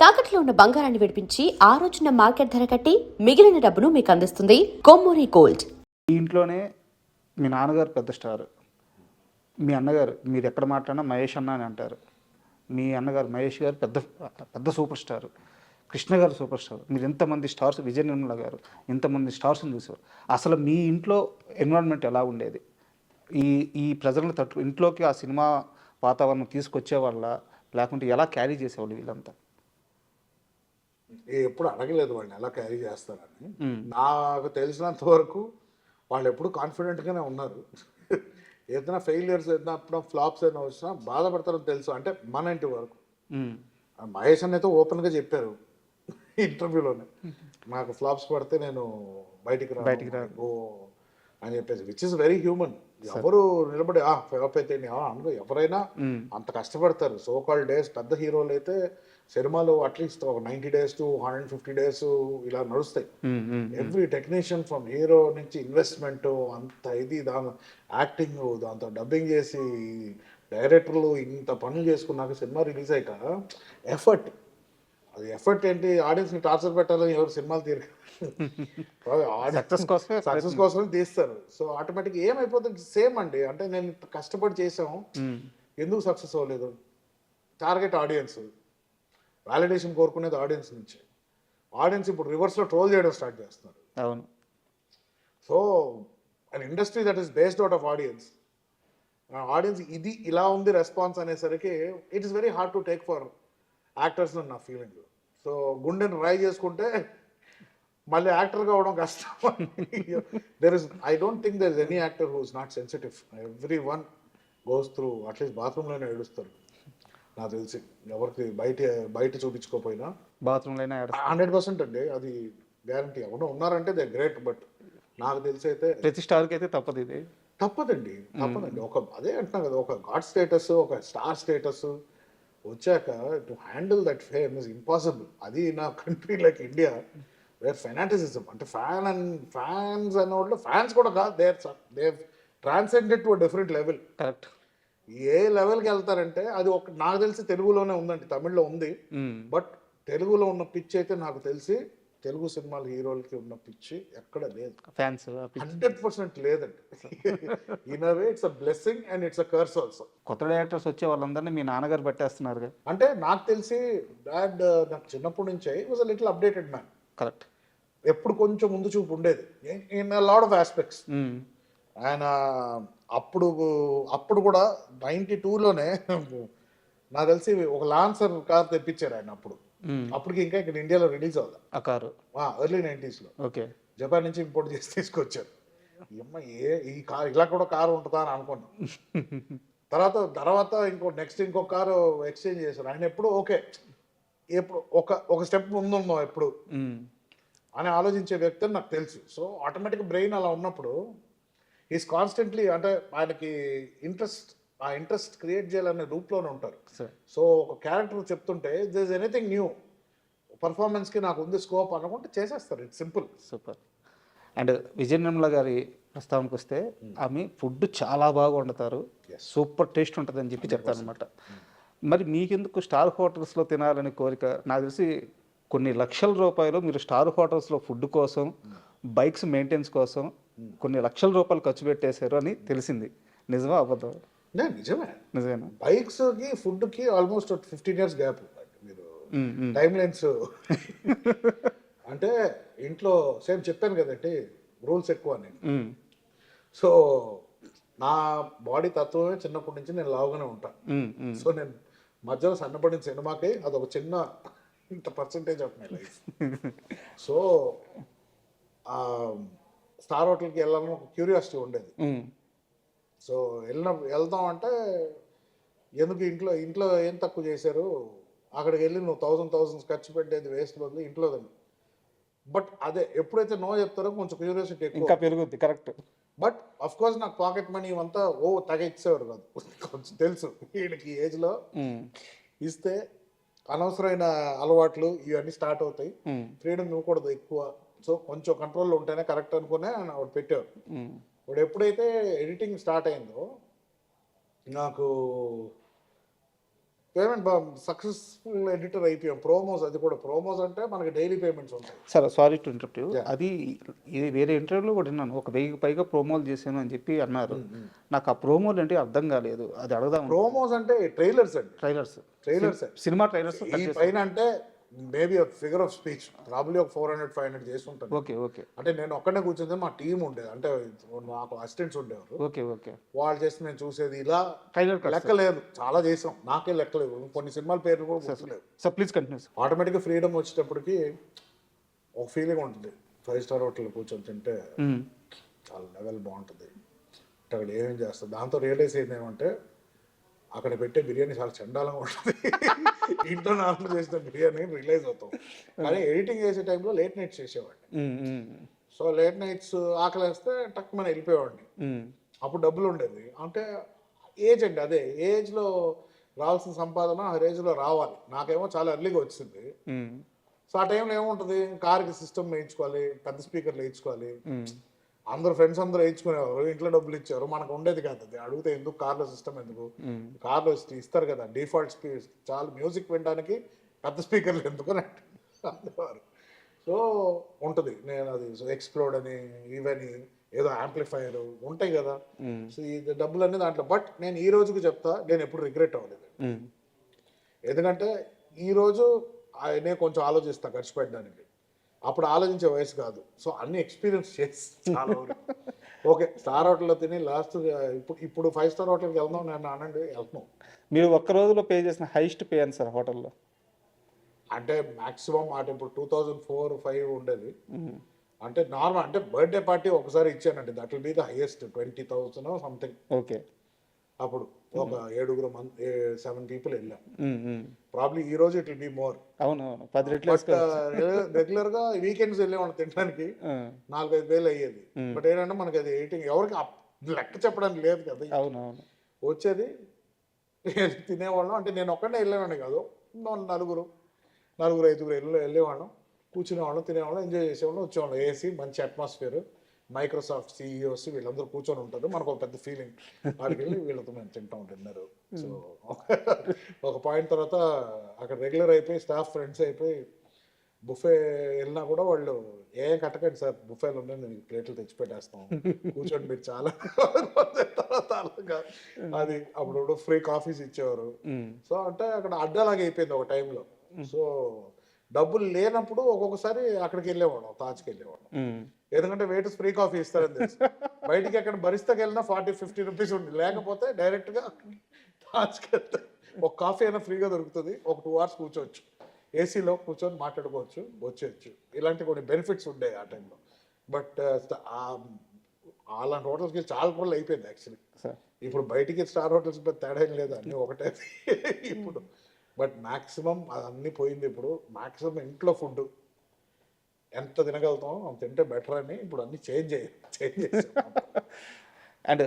తాకట్లో ఉన్న బంగారాన్ని విడిపించి ఆ రోజున మార్కెట్ ధర కట్టి మిగిలిన డబ్బును మీకు అందిస్తుంది కొమ్మూరి గోల్డ్. ఈ ఇంట్లోనే మీ నాన్నగారు పెద్ద స్టార్, మీ అన్నగారు మీరు ఎక్కడ మాట్లాడినా మహేష్ అన్న అని అంటారు. మీ అన్నగారు మహేష్ గారు పెద్ద పెద్ద సూపర్ స్టార్, కృష్ణ గారు సూపర్ స్టార్. మీరు ఎంతమంది స్టార్స్, విజయ నిర్మల గారు ఎంతమంది స్టార్స్ని చూసారు. అసలు మీ ఇంట్లో ఎన్విరాన్మెంట్ ఎలా ఉండేది? ఈ ఈ ప్రజలను ఇంట్లోకి ఆ సినిమా వాతావరణం తీసుకొచ్చే వాళ్ళ, లేకుంటే ఎలా క్యారీ చేసేవాళ్ళు వీళ్ళంతా? ఎప్పుడు అడగలేదు వాళ్ళని ఎలా క్యారీ చేస్తారని. నాకు తెలిసినంత వరకు వాళ్ళు ఎప్పుడు కాన్ఫిడెంట్గానే ఉన్నారు. ఏదైనా ఫెయిలియర్స్, ఏదైనా అప్పుడు ఫ్లాప్స్ ఏదైనా వచ్చినా బాధపడతారని తెలుసు. అంటే మన ఇంటి వరకు మహేష్ అన్న అయితే ఓపెన్గా చెప్పారు ఇంటర్వ్యూలోనే, నాకు ఫ్లాప్స్ పడితే నేను బయటికి రాను అని చెప్పేసి, విచ్ ఇస్ వెరీ హ్యూమన్. ఎవరు నిలబడి ఫ్లాప్ అయితే అనుకో, ఎవరైనా అంత కష్టపడతారు. సో కాల్డ్ డేస్ పెద్ద హీరోలు అయితే సినిమాలు అట్లీస్ట్ ఒక 90 days to 150 days ఇలా నడుస్తాయి. ఎవ్రీ టెక్నీషియన్ ఫ్రమ్ హీరో నుంచి ఇన్వెస్ట్మెంట్ అంత ఇది, దాని యాక్టింగ్, దాంతో డబ్బింగ్ చేసి డైరెక్టర్లు ఇంత పనులు చేసుకున్నాక సినిమా రిలీజ్ అయ్యాక ఎఫర్ట్, అది ఎఫర్ట్ ఏంటి, ఆడియన్స్ని టార్చర్ పెట్టాలని ఎవరు సినిమాలు తీరు సక్సెస్ కోసమే తీస్తారు. సో ఆటోమేటిక్ ఏమైపోతుంది, సేమ్ అండి. అంటే నేను కష్టపడి చేసాం, ఎందుకు సక్సెస్ అవ్వలేదు? టార్గెట్ ఆడియన్స్, వాలిడేషన్ కోరుకునేది ఆడియన్స్ నుంచి. ఆడియన్స్ ఇప్పుడు రివర్స్లో ట్రోల్ చేయడం స్టార్ట్ చేస్తున్నారు. అవును. So an industry that is based out of audience, audience ఇది ఇలా ఉంది రెస్పాన్స్ అనేసరికి it is very hard to take for actors నా ఫీలింగ్. సో గుండెని డ్రై చేసుకుంటే మళ్ళీ యాక్టర్ కావడం కష్టం. I don't think there is any actor who is not sensitive. Everyone goes through, at least బాత్రూంలోనే ఏడుస్తారు నాకు తెలిసి. ఎవరికి బయట చూపించుకోపోయినా బాత్రూంలోనే 100% అండి, అది గ్యారంటీ. ఎవరో ఉన్నారంటే దే గ్రేట్, బట్ నాకు తెలిసి అయితే ప్రతి స్టార్కి అయితే తప్పదు, ఇది తప్పదండి. ఒక అదే అంటున్నా కదా, ఒక గాడ్ స్టేటస్, ఒక స్టార్ స్టేటస్ వచ్చాక to handle that fame is impossible. అది నా country like India where fanaticism, అంటే ఫ్యాన్స్ అనే వాళ్ళు ఫ్యాన్స్ కూడా కాదు, they transcended to different level. Correct. ఏ లెవెల్కి వెళ్తారంటే అది ఒక, నాకు తెలిసి తెలుగులోనే ఉందండి, తమిళ్లో ఉంది, బట్ తెలుగులో ఉన్న పిచ్ అయితే నాకు తెలిసి తెలుగు సినిమాల హీరోలకి ఉన్న పిచ్చి ఎక్కడ లేదు. ఫ్యాన్స్ 100% లేదండి. In a way it's a blessing and it's a curse also. కొత్త డైరెక్టర్స్ వచ్చే వాళ్ళందరినీ మీ నాన్నగారు పట్టేస్తున్నారు. అంటే నాకు తెలిసి డాడ్ నాకు చిన్నప్పటి నుంచే was a little updated man. Correct. ఎప్పుడు కొంచెం ముందు చూపు ఉండేది in a lot of aspects. ఆయన అప్పుడు కూడా 92లోనే నాకు తెలిసి ఒక లాన్సర్ కార్ తెప్పించారు ఆయన. అప్పటికి ఇంకా ఇక్కడ ఇండియాలో రిలీజ్ అవ్వాలి ఆ కారు, ఎర్లీ 90sలో. ఓకే. జపాన్ నుంచి ఇంపోర్ట్ చేసి తీసుకొచ్చారు. ఈ కార్ ఇలా కూడా కారు ఉంటుందా అని అనుకున్నాను. తర్వాత ఇంకో కారు ఎక్స్చేంజ్ చేశారు. ఆయన ఎప్పుడు ఓకే, ఎప్పుడు ఒక స్టెప్ ముందున్నాం ఎప్పుడు అని ఆలోచించే వ్యక్తి అని నాకు తెలుసు. సో ఆటోమేటిక్ బ్రెయిన్ అలా ఉన్నప్పుడు ఈజ్ కాన్స్టెంట్లీ, అంటే ఆయనకి ఇంట్రెస్ట్ క్రియేట్ చేయాలనే రూప్లోనే ఉంటారు. సో ఒక క్యారెక్టర్ చెప్తుంటే దిర్ ఇస్ ఎనీథింగ్ న్యూ, పర్ఫార్మెన్స్కి నాకు ఉంది స్కోప్ అనుకుంటే చేసేస్తారు. It's simple. Super. And Vijaya Nirmala గారి ప్రస్తావనకు వస్తే, ఆమె ఫుడ్ చాలా బాగా వండుతారు, సూపర్ టేస్ట్ ఉంటుంది అని చెప్పి చెప్తారు అనమాట. మరి మీకెందుకు స్టార్ హోటల్స్లో తినాలని కోరిక? నాకు తెలిసి కొన్ని లక్షల రూపాయలు మీరు స్టార్ హోటల్స్లో ఫుడ్ కోసం, బైక్స్ మెయింటెనెన్స్ కోసం కొన్ని లక్షల రూపాయలు ఖర్చు పెట్టేశారు అని తెలిసింది. నిజమా అబద్ధం? నిజమేనా? బైక్స్కి ఫుడ్కి ఆల్మోస్ట్ 15 years గ్యాప్. మీరు టైం లైన్స్ అంటే ఇంట్లో సేమ్ చెప్పాను కదండి, రూల్స్ ఎక్కువ అని. సో నా బాడీ తత్వమే చిన్నప్పటి నుంచి నేను లావుగానే ఉంటాను. సో నేను మధ్యలో సన్నపడిన సినిమాకి అదొక చిన్న ఇంత percentage of my life. So star హోటల్కి వెళ్ళాలని ఒక క్యూరియాసిటీ ఉండేది. సో వెళ్దాం అంటే ఎందుకు, ఇంట్లో ఏం తక్కువ చేశారు, అక్కడికి వెళ్ళి నువ్వు థౌసండ్స్ ఖర్చు పెట్టేది వేస్ట్ బదులు ఇంట్లో. బట్ అదే ఎప్పుడైతే నో చెప్తారో కొంచెం క్యూరియాసిటీ ఎక్కువ పెరుగుద్ది. కరెక్ట్. బట్ అఫ్ కోర్స్ నాకు పాకెట్ మనీ ఇవంతా తగ ఇచ్చేవారు కాదు. కొంచెం తెలుసు వీడికి ఏజ్లో ఇస్తే అనవసరమైన అలవాట్లు ఇవన్నీ స్టార్ట్ అవుతాయి, ఫ్రీడమ్ ఇవ్వకూడదు ఎక్కువ. సో కొంచెం కంట్రోల్లో ఉంటేనే కరెక్ట్ అనుకునే వాడు పెట్టారు. వాడు ఎప్పుడైతే ఎడిటింగ్ స్టార్ట్ అయిందో నాకు పేమెంట్ సక్సెస్ఫుల్ ఎడిటర్ అయిపోయాం. ప్రోమోస్, అది కూడా ప్రోమోస్ అంటే మనకి డైలీ పేమెంట్స్ ఉంటాయి. Sir sorry to interrupt you, అది ఇది వేరే ఇంటర్వ్యూలో కూడా విన్నాను, 1000 పైగా ప్రోమోలు చేశాను అని చెప్పి అన్నారు. నాకు ఆ ప్రోమోలు అంటే అర్థం కాలేదు, అది అడగదాం. ప్రోమోస్ అంటే ట్రైలర్స్ అండి, ట్రైలర్స్, సినిమా ట్రైలర్స్ ఈ పైన అంటే maybe figure of speech probably ఒక 400-500 చేసి ఉంటాను. ఓకే ఓకే అంటే నేను ఒక్కడే కూర్చుంటే మా టీం ఉండేది, అంటే మాకు అసిస్టెంట్స్ ఉండేవారు. ఓకే ఓకే వాళ్ళు చేసి నేను చూసేది ఇలా ట్రైలర్ లెక్కలేదు, చాలా చేసాం, నాకే లెక్కలేదు, కొన్ని సినిమాల పేర్లు కూడా గుర్తులేవు. Sir please continue. ఆటోమేటిక్గా ఫ్రీడమ్ వచ్చేటప్పటికి ఒక ఫీలింగ్ ఉంటుంది. 5 స్టార్ హోటల్ కూర్చొని తింటే చాలా లెవెల్ బాగుంటుంది. అంటే అక్కడ ఏమేం చేస్తారు, దాంతో రియలైజ్ అయింది ఏమంటే అక్కడ పెట్టే బిర్యానీ చాలా చండాలంగా ఉంటుంది. ఇంట్లో నార్మల్ చేసిన బిర్యానీ రిలైజ్ అవుతాం. కానీ ఎడిటింగ్ చేసే టైంలో లేట్ నైట్స్ చేసేవాడిని. సో లేట్ నైట్స్ ఆకలేస్తే టక్ మన వెళ్ళిపోయేవాడిని. అప్పుడు డబ్బులు ఉండేది. అంటే ఏజ్ అండి, అదే ఏజ్లో రావాల్సిన సంపాదన ఆ ఏజ్లో రావాలి. నాకేమో చాలా ఎర్లీగా వచ్చింది. సో ఆ టైంలో ఏముంటుంది, కార్కి సిస్టమ్ వేయించుకోవాలి, పెద్ద స్పీకర్లు వేయించుకోవాలి, అందరు ఫ్రెండ్స్ అందరూ వేయించుకునేవారు, ఇంట్లో డబ్బులు ఇచ్చారు, మనకు ఉండేది కాదు. అది అడిగితే ఎందుకు కార్లో సిస్టమ్, ఎందుకు కార్లో ఇస్తారు కదా డిఫాల్ట్ చాలా మ్యూజిక్ వినడానికి పెద్ద స్పీకర్లు ఎందుకు అని అనేవారు. సో ఉంటుంది, నేను అది ఎక్స్ప్లోడ్ అని ఈవెన్ ఏదో యాంప్లిఫైర్ ఉంటాయి కదా. సో ఈ డబ్బులు అన్నీ దాంట్లో. బట్ నేను ఈ రోజుకి చెప్తా, నేను ఎప్పుడు రిగ్రెట్ అవ్వలేదు. ఎందుకంటే ఈరోజు నేను కొంచెం ఆలోచిస్తా ఖర్చు పెట్టడానికి, అప్పుడు ఆలోచించే వయసు కాదు. సో అన్ని ఎక్స్పీరియన్స్ చేసి చాలా ఓకే స్టార్ హోటల్లో తిని లాస్ట్ ఇప్పుడు 5 స్టార్ హోటల్కి వెళ్దాం నేను అనండి, వెళ్తున్నాం. మీరు ఒక్క రోజులో పే చేసిన హైయెస్ట్ పే అని సార్ హోటల్లో? అంటే మాక్సిమం అంటే ఇప్పుడు 2004-5 ఉండేది. అంటే నార్మల్ అంటే బర్త్డే పార్టీ ఒకసారి ఇచ్చానండి, that will be the highest 20,000 something. Okay, అప్పుడు ఒక 7 పీపుల్ వెళ్ళాం. ప్రాబ్లీ ఈ రోజు ఇట్ విల్ బి మోర్. అవునవును, 10 రెట్లు. బట్ రెగ్యులర్ గా వీకెండ్స్ వెళ్ళేవాళ్ళం తినడానికి, 4-5 వేలు అయ్యేది. బట్ ఏంటంటే మనకి అది ఎయిటింగ్ ఎవరికి లెక్క చెప్పడానికి లేదు కదా. అవునవును, వచ్చేది తినేవాళ్ళం. అంటే నేను ఒక్కడే వెళ్ళేవాడిని కాదు, నలుగురు 5 వెళ్ళేవాళ్ళం, కూర్చునేవాళ్ళం, తినేవాళ్ళం, ఎంజాయ్ చేసేవాళ్ళం, వచ్చేవాళ్ళం. ఏసీ మంచి అట్మాస్ఫియర్, మైక్రోసాఫ్ట్ సిఇఓస్ వీళ్ళందరూ కూర్చొని ఉంటారు, మనకు ఒక పెద్ద ఫీలింగ్. వాడికి వెళ్ళి వీళ్ళతో మేము తింటా ఉంటున్నారు. సో ఒక పాయింట్ తర్వాత అక్కడ రెగ్యులర్ అయిపోయి స్టాఫ్ ఫ్రెండ్స్ అయిపోయి బుఫే వెళ్ళినా కూడా వాళ్ళు ఏం కట్టకండి సార్, బుఫేలు ఉన్నాయి, నేను ప్లేట్లు తెచ్చిపెట్టేస్తాం, కూర్చోండి మీరు చాలా తర్వాత అది అప్పుడు ఫ్రీ కాఫీస్ ఇచ్చేవారు. సో అంటే అక్కడ అడ్డాలాగా అయిపోయింది ఒక టైంలో. సో డబ్బులు లేనప్పుడు ఒక్కొక్కసారి అక్కడికి వెళ్ళేవాడు, తాజ్కి వెళ్ళేవాడు. ఎందుకంటే వెయిటర్స్ ఫ్రీ కాఫీ ఇస్తారని తెలుసు. బయటికి అక్కడ బరిస్తాకి వెళ్ళినా 40-50 రూపీస్ ఉంది, లేకపోతే డైరెక్ట్గా తాజ్కి వెళ్తే ఒక కాఫీ అయినా ఫ్రీగా దొరుకుతుంది, ఒక 2 hours కూర్చోవచ్చు, ఏసీలో కూర్చొని మాట్లాడుకోవచ్చు, వచ్చేయచ్చు. ఇలాంటి కొన్ని బెనిఫిట్స్ ఉండేవి ఆ టైంలో. బట్ అలాంటి హోటల్స్కి చాలా రోజులు అయిపోయింది యాక్చువల్లీ. ఇప్పుడు బయటికి స్టార్ హోటల్స్ పెద్ద తేడా ఏం లేదు, అన్నీ ఒకటే ఇప్పుడు. బట్ మ్యాక్సిమం అన్నీ పోయింది. ఇప్పుడు మ్యాక్సిమం ఇంట్లో ఫుడ్ ఎంత తినగలుగుతామో అంత తింటే బెటర్ అని ఇప్పుడు అన్నీ చేంజ్ చేసాం. అండ్